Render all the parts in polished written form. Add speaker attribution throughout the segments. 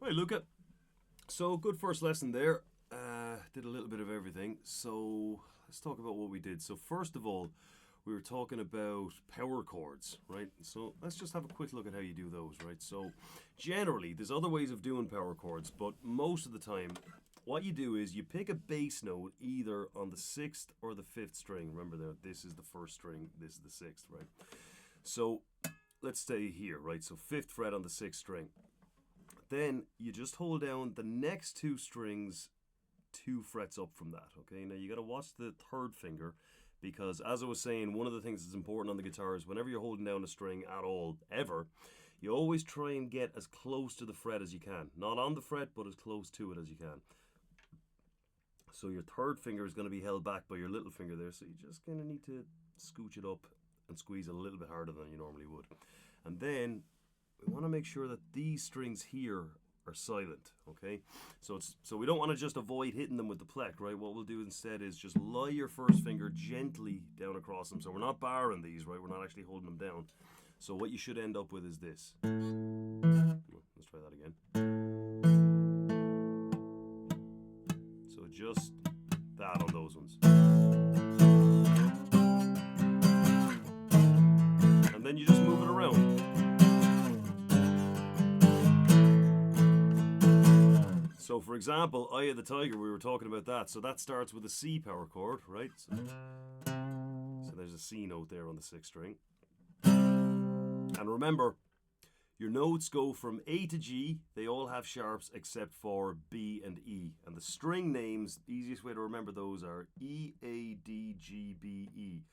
Speaker 1: Hi, Luca. So, good first lesson there. Did a little bit of everything. So, let's talk about what we did. So, first of all, we were talking about power chords, right? So, let's just have a quick look at how you do those, right? So, generally, there's other ways of doing power chords, but most of the time, what you do is you pick a bass note either on the 6th or the 5th string. Remember that this is the 1st string, this is the 6th, right? So, let's stay here, right? So, 5th fret on the 6th string. Then you just hold down the next 2 strings 2 frets up from that, okay? Now you got to watch the 3rd finger, because as I was saying, one of the things that's important on the guitar is whenever you're holding down a string at all, ever, you always try and get as close to the fret as you can. Not on the fret, but as close to it as you can. So your 3rd finger is going to be held back by your little finger there, so you just kind of need to scooch it up and squeeze it a little bit harder than you normally would. And then we want to make sure that these strings here are silent, okay? So we don't want to just avoid hitting them with the pleck, right? What we'll do instead is just lie your 1st finger gently down across them. So we're not barring these, right? We're not actually holding them down. So what you should end up with is this. Let's try that again. So just that on those ones. And then you just move it around. So for example, Eye of the Tiger, we were talking about that. So that starts with a C power chord, right? So there's a C note there on the 6th string. And remember, your notes go from A to G. They all have sharps except for B and E. And the string names, the easiest way to remember those are E, A, D, G, B, E.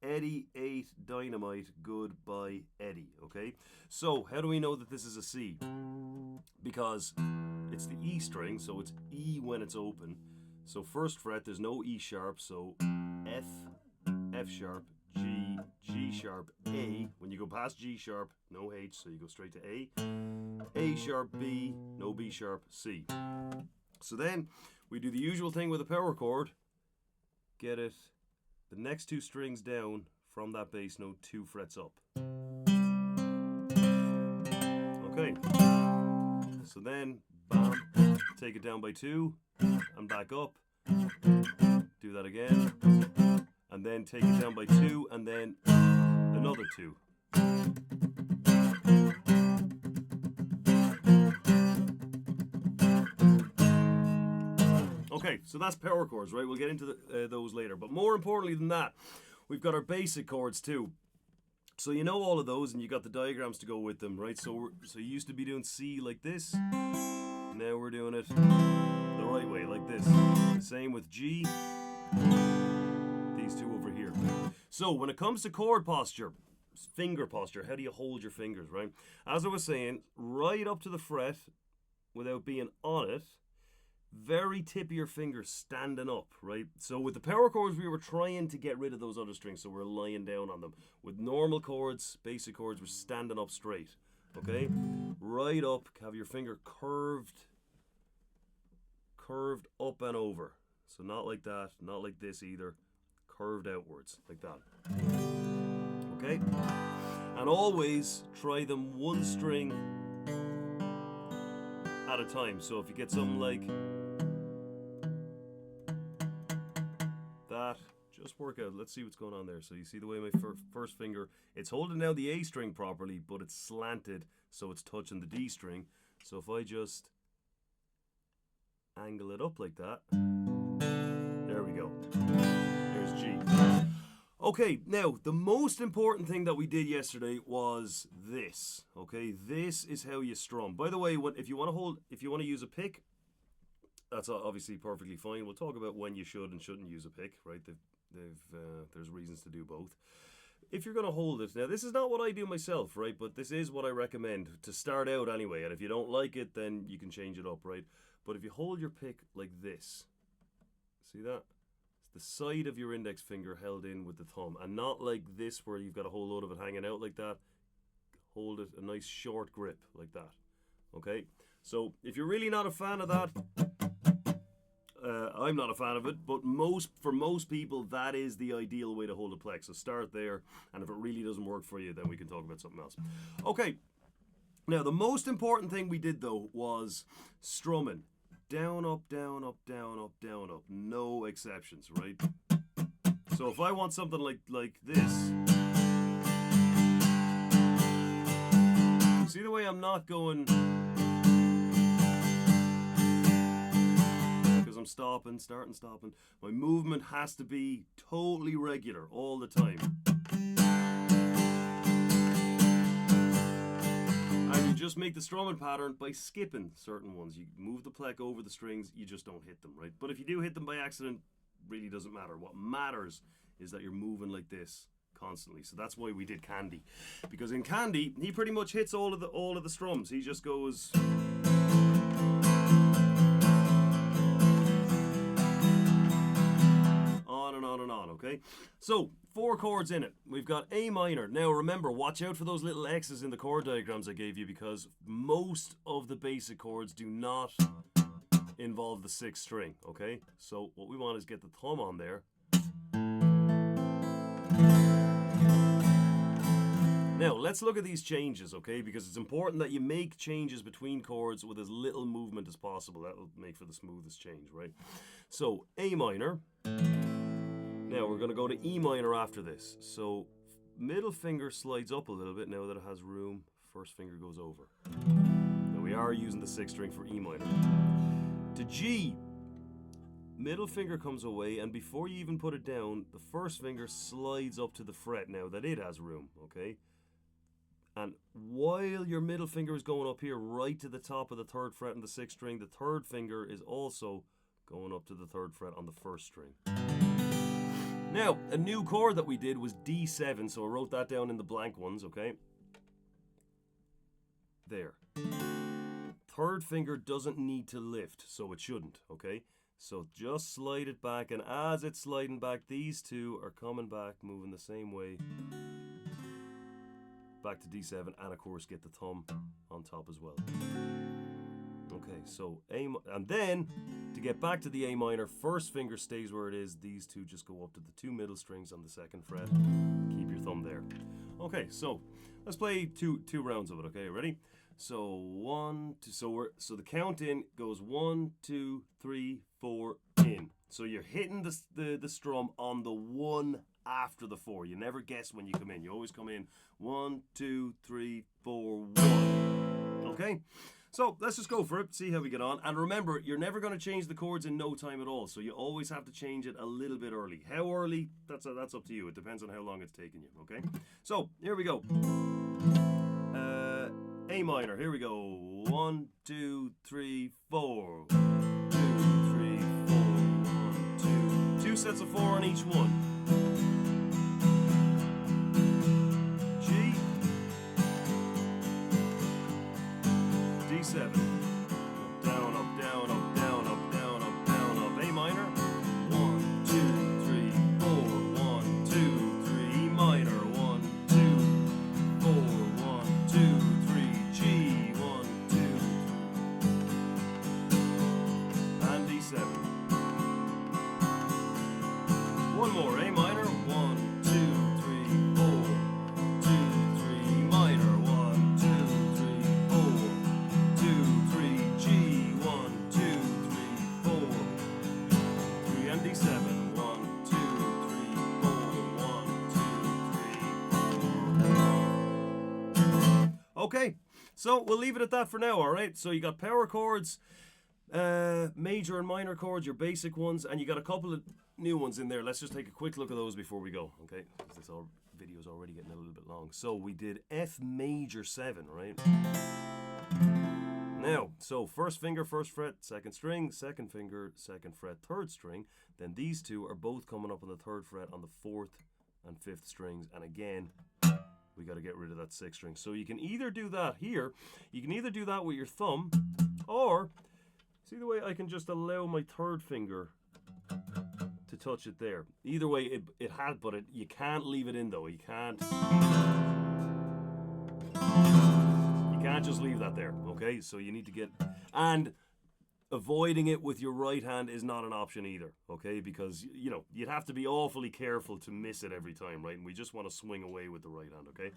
Speaker 1: Eddie ate dynamite, goodbye Eddie, okay? So how do we know that this is a C? Because it's the E string, so it's E when it's open. So 1st fret, there's no E sharp, so F, F sharp, G, G sharp, A. When you go past G sharp, no H, so you go straight to A sharp, B, no B sharp, C. So then we do the usual thing with a power chord. Get it the next 2 strings down from that bass note 2 frets up. Okay. So then, bam, take it down by 2 and back up. Do that again. And then take it down by 2 and then another 2. Okay, so that's power chords, right? We'll get into those later. But more importantly than that, we've got our basic chords too. So you know all of those, and you got the diagrams to go with them, right? So you used to be doing C like this. Now we're doing it the right way, like this. Same with G. These 2 over here. So when it comes to chord posture, finger posture, how do you hold your fingers, right? As I was saying, right up to the fret without being on it. Very tip of your fingers standing up, right? So with the power chords, we were trying to get rid of those other strings, so we're lying down on them. With normal chords, basic chords, we're standing up straight, okay? Right up, have your finger curved up and over. So not like that, not like this either. Curved outwards, like that. Okay? And always try them 1 string at a time. So if you get something like that, just work out. Let's see what's going on there. So you see the way my 1st finger, it's holding down the A string properly, but it's slanted, so it's touching the D string. So if I just angle it up like that, there we go. There's G. Okay, now the most important thing that we did yesterday was this. Okay, this is how you strum. By the way, if you want to use a pick, that's obviously perfectly fine. We'll talk about when you should and shouldn't use a pick, right? There's reasons to do both. If you're going to hold it, now this is not what I do myself, right? But this is what I recommend to start out anyway. And if you don't like it, then you can change it up, right? But if you hold your pick like this, see that? The side of your index finger held in with the thumb, and not like this where you've got a whole load of it hanging out like that. Hold it a nice short grip like that. Okay, so if you're really not a fan of that, I'm not a fan of it, but for most people that is the ideal way to hold a pleck. So start there, and if it really doesn't work for you, then we can talk about something else. Okay, Now, the most important thing we did though was strumming. Down, up, down, up, down, up, down, up. No exceptions, right? So if I want something like this, see the way I'm not going, because I'm stopping, starting, stopping. My movement has to be totally regular all the time. And you just make the strumming pattern by skipping certain ones. You move the pleck over the strings, you just don't hit them, right? But if you do hit them by accident, really doesn't matter. What matters is that you're moving like this constantly. So that's why we did Candy, because in Candy he pretty much hits all of the strums. He just goes on and on and on. Okay, so 4 chords in it. We've got A minor. Now remember, watch out for those little X's in the chord diagrams I gave you, because most of the basic chords do not involve the 6th string. Okay, so what we want is get the thumb on there. Now, let's look at these changes, okay? Because it's important that you make changes between chords with as little movement as possible. That will make for the smoothest change, right? So, A minor. Now, we're going to go to E minor after this. So, middle finger slides up a little bit now that it has room. First finger goes over. Now, we are using the 6th string for E minor. To G, middle finger comes away, and before you even put it down, the first finger slides up to the fret now that it has room, okay? And while your middle finger is going up here right to the top of the 3rd fret in the 6th string, the 3rd finger is also going up to the 3rd fret on the 1st string. Now, a new chord that we did was D7, so I wrote that down in the blank ones, okay? There. 3rd finger doesn't need to lift, so it shouldn't, okay? So just slide it back, and as it's sliding back, these two are coming back, moving the same way. Back to D7, and of course get the thumb on top as well. Okay, so A, and then to get back to the A minor, first finger stays where it is. These two just go up to the 2 middle strings on the 2nd fret. Keep your thumb there. Okay, so let's play two rounds of it. Okay, ready? So 1, 2. So the count in goes 1, 2, 3, 4 in. So you're hitting the strum on the 1 after the 4. You never guess when you come in. You always come in 1, 2, 3, 4, 1. Okay? So let's just go for it, see how we get on. And remember, you're never going to change the chords in no time at all. So you always have to change it a little bit early. How early? That's up to you. It depends on how long it's taking you. Okay? So here we go. A minor. Here we go. 1, 2, 3, 4. 2, 3, 4. 1, 2. 2 sets of 4 on each one. D7. Down, up, down, up, down, up, down, up, down, up. A minor. 1, 2, 3, 4. 1, 2, 3. E minor. 1, 2, 4. 1, 2, 3. G. 1, 2, 3. And D7. One more. A minor. 1, 2, 3, 4. 2, 3. E minor. 1, 2, 3, 4. 2, 3, G, 1, 2, 3, 4. 3 and D7. 1, 2, 3, 4. 1, 2, 3, 4. Okay, so we'll leave it at that for now, alright? So you got power chords, major and minor chords, your basic ones, and you got a couple of new ones in there. Let's just take a quick look at those before we go, okay? This video's already getting a little bit long. So we did F major 7, right? Now, so first finger, 1st fret, 2nd string, 2nd finger, 2nd fret, 3rd string. Then these two are both coming up on the 3rd fret on the 4th and 5th strings. And again, we got to get rid of that 6th string. So you can either do that here, you can either do that with your thumb, or see the way I can just allow my 3rd finger to touch it there. Either way, it had, but you can't leave it in though. You can't just leave that there, okay? So you need to get, and avoiding it with your right hand is not an option either, okay? Because, you know, you'd have to be awfully careful to miss it every time, right? And we just want to swing away with the right hand, okay?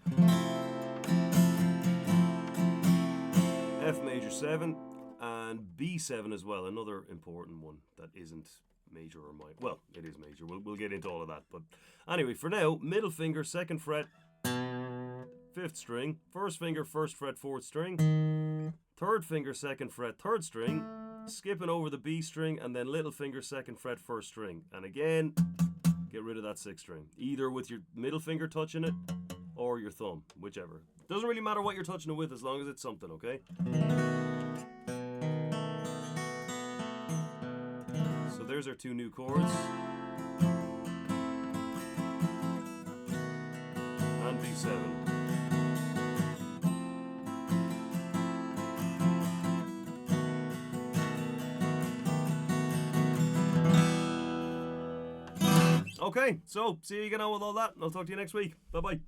Speaker 1: F major 7, and B7 as well, another important one that isn't major or minor. Well, it is major. We'll get into all of that. But anyway, for now, middle finger, 2nd fret, 5th string, 1st finger, 1st fret, 4th string, 3rd finger, 2nd fret, 3rd string, skipping over the B string, and then little finger, 2nd fret, 1st string. And again, get rid of that 6th string, either with your middle finger touching it or your thumb, whichever. Doesn't really matter what you're touching it with as long as it's something, okay? So there's our 2 new chords. And B7. Okay, so see you get on with all that. I'll talk to you next week. Bye-bye.